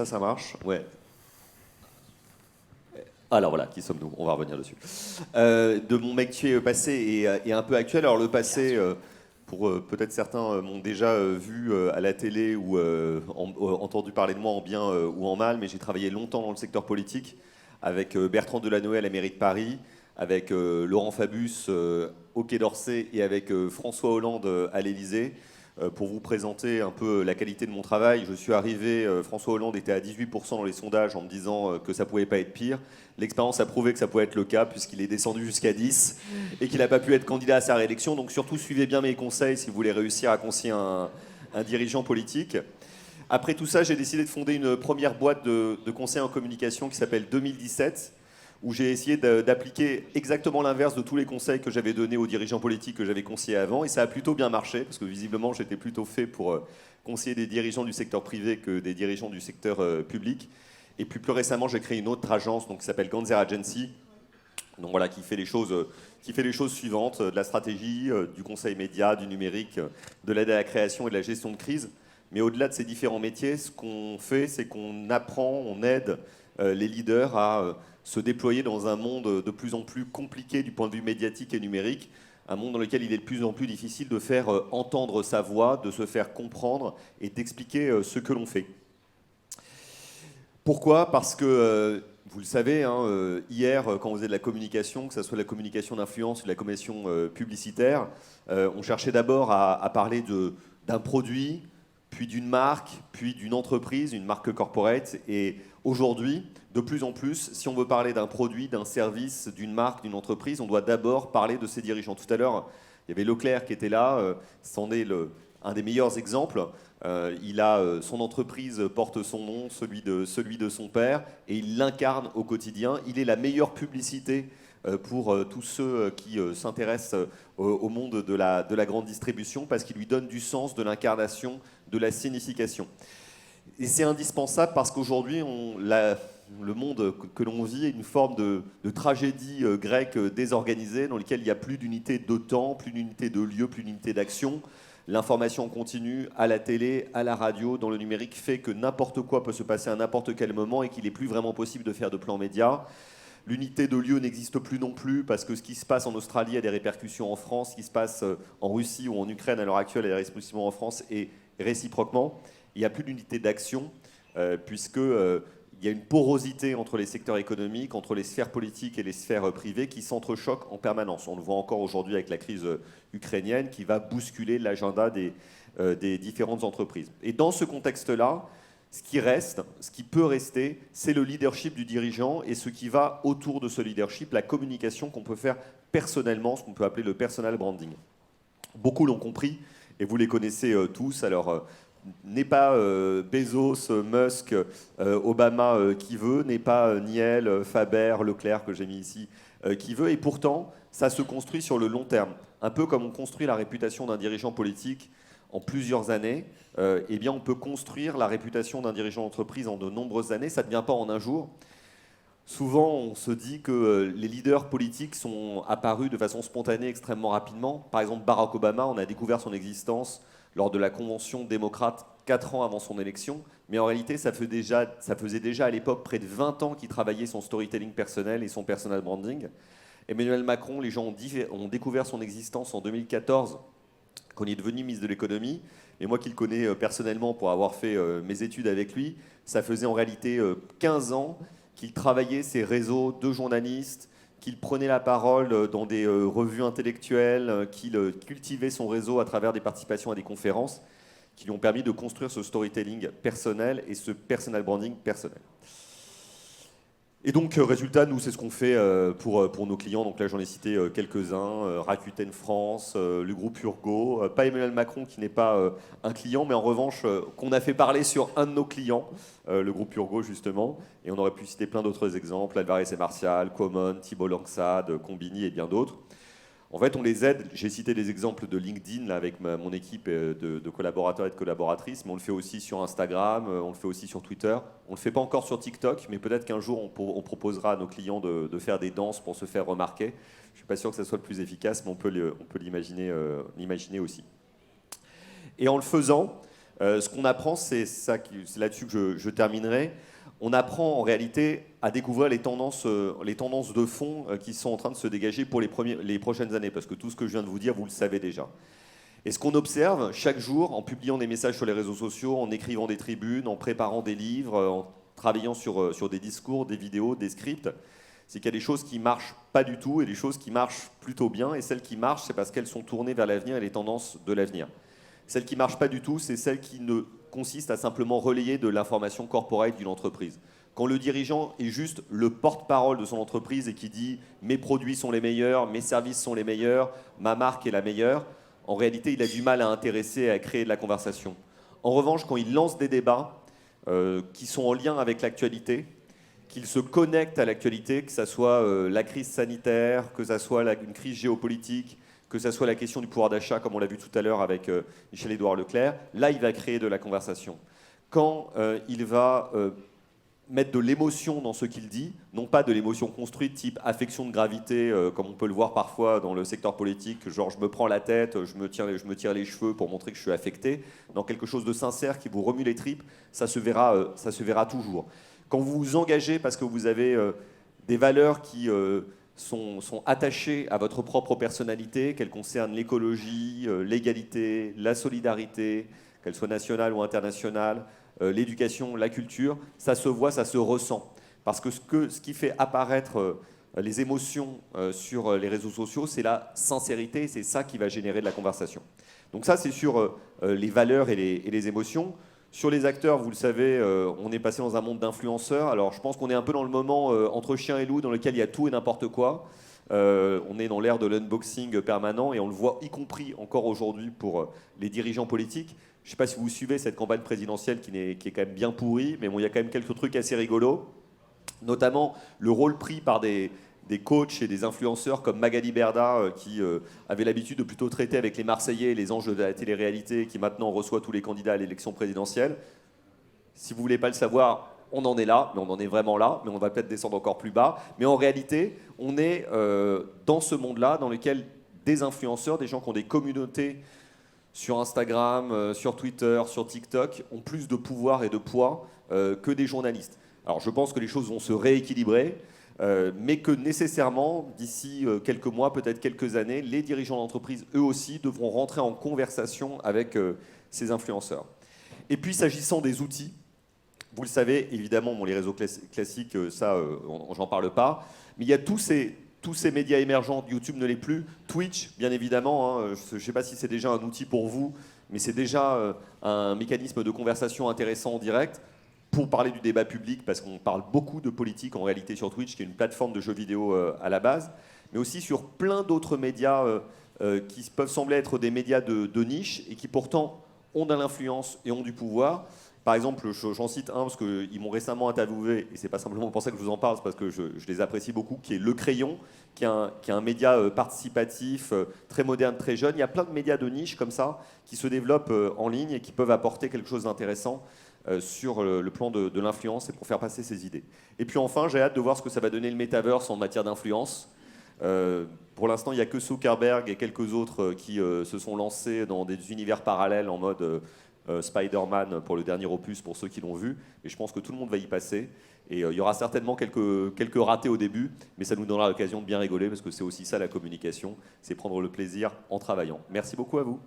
ça marche. Ouais. Alors voilà, qui sommes-nous? On va revenir dessus. De mon métier passé et un peu actuel. Alors le passé, pour peut-être certains m'ont déjà vu à la télé ou entendu parler de moi en bien ou en mal, mais j'ai travaillé longtemps dans le secteur politique avec Bertrand Delanoë à la mairie de Paris, avec Laurent Fabius au Quai d'Orsay et avec François Hollande à l'Élysée. Pour vous présenter un peu la qualité de mon travail, je suis arrivé, François Hollande était à 18% dans les sondages en me disant que ça pouvait pas être pire. L'expérience a prouvé que ça pouvait être le cas puisqu'il est descendu jusqu'à 10 et qu'il n'a pas pu être candidat à sa réélection. Donc surtout, suivez bien mes conseils si vous voulez réussir à conseiller un dirigeant politique. Après tout ça, j'ai décidé de fonder une première boîte de conseils en communication qui s'appelle 2017, où j'ai essayé d'appliquer exactement l'inverse de tous les conseils que j'avais donnés aux dirigeants politiques que j'avais conseillés avant. Et ça a plutôt bien marché, parce que visiblement, j'étais plutôt fait pour conseiller des dirigeants du secteur privé que des dirigeants du secteur public. Et puis plus récemment, j'ai créé une autre agence donc, qui s'appelle Ganzer Agency, donc, voilà, qui fait les choses suivantes, de la stratégie, du conseil média, du numérique, de l'aide à la création et de la gestion de crise. Mais au-delà de ces différents métiers, ce qu'on fait, c'est qu'on apprend, on aide les leaders à se déployer dans un monde de plus en plus compliqué du point de vue médiatique et numérique, un monde dans lequel il est de plus en plus difficile de faire entendre sa voix, de se faire comprendre et d'expliquer ce que l'on fait. Pourquoi? Parce que, vous le savez, hein, hier, quand on faisait de la communication, que ce soit de la communication d'influence ou de la communication publicitaire, on cherchait d'abord à parler d'un produit, puis d'une marque, puis d'une entreprise, une marque corporate. Et aujourd'hui, de plus en plus, si on veut parler d'un produit, d'un service, d'une marque, d'une entreprise, on doit d'abord parler de ses dirigeants. Tout à l'heure, il y avait Leclerc qui était là, c'en est un des meilleurs exemples. Son entreprise porte son nom, celui de son père, et il l'incarne au quotidien. Il est la meilleure publicité pour tous ceux qui s'intéressent au monde de la grande distribution, parce qu'il lui donne du sens, de l'incarnation, de la signification. Et c'est indispensable parce qu'aujourd'hui, le monde que l'on vit est une forme de tragédie grecque désorganisée, dans laquelle il n'y a plus d'unité de temps, plus d'unité de lieu, plus d'unité d'action. L'information continue à la télé, à la radio, dans le numérique, fait que n'importe quoi peut se passer à n'importe quel moment et qu'il n'est plus vraiment possible de faire de plan média. L'unité de lieu n'existe plus non plus parce que ce qui se passe en Australie a des répercussions en France, ce qui se passe en Russie ou en Ukraine à l'heure actuelle a des répercussions en France et réciproquement. Il n'y a plus d'unité d'action puisque il y a une porosité entre les secteurs économiques, entre les sphères politiques et les sphères privées qui s'entrechoquent en permanence. On le voit encore aujourd'hui avec la crise ukrainienne qui va bousculer l'agenda des différentes entreprises. Et dans ce contexte-là, ce qui reste, ce qui peut rester, c'est le leadership du dirigeant et ce qui va autour de ce leadership, la communication qu'on peut faire personnellement, ce qu'on peut appeler le personal branding. Beaucoup l'ont compris et vous les connaissez tous. Alors, n'est pas Bezos, Musk, Obama qui veut, n'est pas Niel, Faber, Leclerc que j'ai mis ici qui veut. Et pourtant, ça se construit sur le long terme. Un peu comme on construit la réputation d'un dirigeant politique en plusieurs années, eh bien on peut construire la réputation d'un dirigeant d'entreprise en de nombreuses années. Ça ne vient pas en un jour. Souvent, on se dit que les leaders politiques sont apparus de façon spontanée extrêmement rapidement. Par exemple, Barack Obama, on a découvert son existence lors de la convention démocrate 4 ans avant son élection. Mais en réalité, ça faisait déjà à l'époque près de 20 ans qu'il travaillait son storytelling personnel et son personal branding. Emmanuel Macron, les gens ont découvert son existence en 2014, quand il est devenu ministre de l'économie. Et moi qui le connais personnellement pour avoir fait mes études avec lui, ça faisait en réalité 15 ans qu'il travaillait ses réseaux de journalistes, qu'il prenait la parole dans des revues intellectuelles, qu'il cultivait son réseau à travers des participations à des conférences qui lui ont permis de construire ce storytelling personnel et ce personal branding personnel. Et donc, résultat, nous, c'est ce qu'on fait pour nos clients. Donc là, j'en ai cité quelques-uns. Rakuten France, le groupe Urgo. Pas Emmanuel Macron, qui n'est pas un client, mais en revanche, qu'on a fait parler sur un de nos clients, le groupe Urgo, justement. Et on aurait pu citer plein d'autres exemples. Alvarez et Martial, Common, Thibault Langsade, Combini et bien d'autres. En fait, on les aide. J'ai cité des exemples de LinkedIn là, avec mon équipe de collaborateurs et de collaboratrices, mais on le fait aussi sur Instagram, on le fait aussi sur Twitter. On ne le fait pas encore sur TikTok, mais peut-être qu'un jour, on proposera à nos clients de faire des danses pour se faire remarquer. Je ne suis pas sûr que ça soit le plus efficace, mais on peut l'imaginer aussi. Et en le faisant, Ce qu'on apprend, c'est là-dessus que je terminerai. On apprend en réalité à découvrir les tendances de fond qui sont en train de se dégager pour les prochaines années, parce que tout ce que je viens de vous dire, vous le savez déjà. Et ce qu'on observe chaque jour, en publiant des messages sur les réseaux sociaux, en écrivant des tribunes, en préparant des livres, en travaillant sur des discours, des vidéos, des scripts, c'est qu'il y a des choses qui marchent pas du tout et des choses qui marchent plutôt bien. Et celles qui marchent, c'est parce qu'elles sont tournées vers l'avenir et les tendances de l'avenir. Celles qui marchent pas du tout, c'est celles qui ne consistent à simplement relayer de l'information corporate d'une entreprise. Quand le dirigeant est juste le porte-parole de son entreprise et qui dit « mes produits sont les meilleurs, mes services sont les meilleurs, ma marque est la meilleure », en réalité, il a du mal à intéresser et à créer de la conversation. En revanche, quand il lance des débats qui sont en lien avec l'actualité, qu'il se connecte à l'actualité, que ce soit la crise sanitaire, que ce soit une crise géopolitique, que ce soit la question du pouvoir d'achat, comme on l'a vu tout à l'heure avec Michel-Édouard Leclerc, là, il va créer de la conversation. Quand il va mettre de l'émotion dans ce qu'il dit, non pas de l'émotion construite type affection de gravité, comme on peut le voir parfois dans le secteur politique, genre je me prends la tête, je me tire les cheveux pour montrer que je suis affecté, dans quelque chose de sincère qui vous remue les tripes, ça se verra toujours. Quand vous vous engagez parce que vous avez des valeurs qui sont attachées à votre propre personnalité, qu'elles concernent l'écologie, l'égalité, la solidarité, qu'elles soient nationales ou internationales, l'éducation, la culture, ça se voit, ça se ressent. Parce que ce qui fait apparaître les émotions sur les réseaux sociaux, c'est la sincérité, c'est ça qui va générer de la conversation. Donc ça, c'est sur les valeurs et les émotions. Sur les acteurs, vous le savez, on est passé dans un monde d'influenceurs. Alors je pense qu'on est un peu dans le moment entre chien et loup dans lequel il y a tout et n'importe quoi. On est dans l'ère de l'unboxing permanent et on le voit y compris encore aujourd'hui pour les dirigeants politiques. Je ne sais pas si vous suivez cette campagne présidentielle qui est quand même bien pourrie, mais bon, il y a quand même quelques trucs assez rigolos, notamment le rôle pris par des coachs et des influenceurs comme Magali Berda, qui avait l'habitude de plutôt traiter avec les Marseillais et les anges de la télé-réalité, qui maintenant reçoit tous les candidats à l'élection présidentielle. Si vous ne voulez pas le savoir, on en est là, mais on en est vraiment là, mais on va peut-être descendre encore plus bas. Mais en réalité, on est dans ce monde-là, dans lequel des influenceurs, des gens qui ont des communautés sur Instagram, sur Twitter, sur TikTok, ont plus de pouvoir et de poids que des journalistes. Alors je pense que les choses vont se rééquilibrer, mais que nécessairement, d'ici quelques mois, peut-être quelques années, les dirigeants d'entreprise, eux aussi, devront rentrer en conversation avec ces influenceurs. Et puis, s'agissant des outils, vous le savez, évidemment, bon, les réseaux classiques, ça, j'en parle pas, mais il y a tous ces médias émergents, YouTube ne l'est plus, Twitch, bien évidemment, hein, je ne sais pas si c'est déjà un outil pour vous, mais c'est déjà un mécanisme de conversation intéressant en direct pour parler du débat public, parce qu'on parle beaucoup de politique en réalité sur Twitch, qui est une plateforme de jeux vidéo à la base, mais aussi sur plein d'autres médias qui peuvent sembler être des médias de niche et qui pourtant ont de l'influence et ont du pouvoir. Par exemple, j'en cite un parce qu'ils m'ont récemment interviewé, et c'est pas simplement pour ça que je vous en parle, c'est parce que je les apprécie beaucoup, qui est Le Crayon, qui est un média participatif, très moderne, très jeune. Il y a plein de médias de niche comme ça, qui se développent en ligne et qui peuvent apporter quelque chose d'intéressant sur le plan de l'influence et pour faire passer ses idées. Et puis enfin, j'ai hâte de voir ce que ça va donner le Metaverse en matière d'influence. Pour l'instant, il n'y a que Zuckerberg et quelques autres qui se sont lancés dans des univers parallèles en mode Spider-Man pour le dernier opus, pour ceux qui l'ont vu. Et je pense que tout le monde va y passer. Et il y aura certainement quelques ratés au début, mais ça nous donnera l'occasion de bien rigoler, parce que c'est aussi ça la communication, c'est prendre le plaisir en travaillant. Merci beaucoup à vous.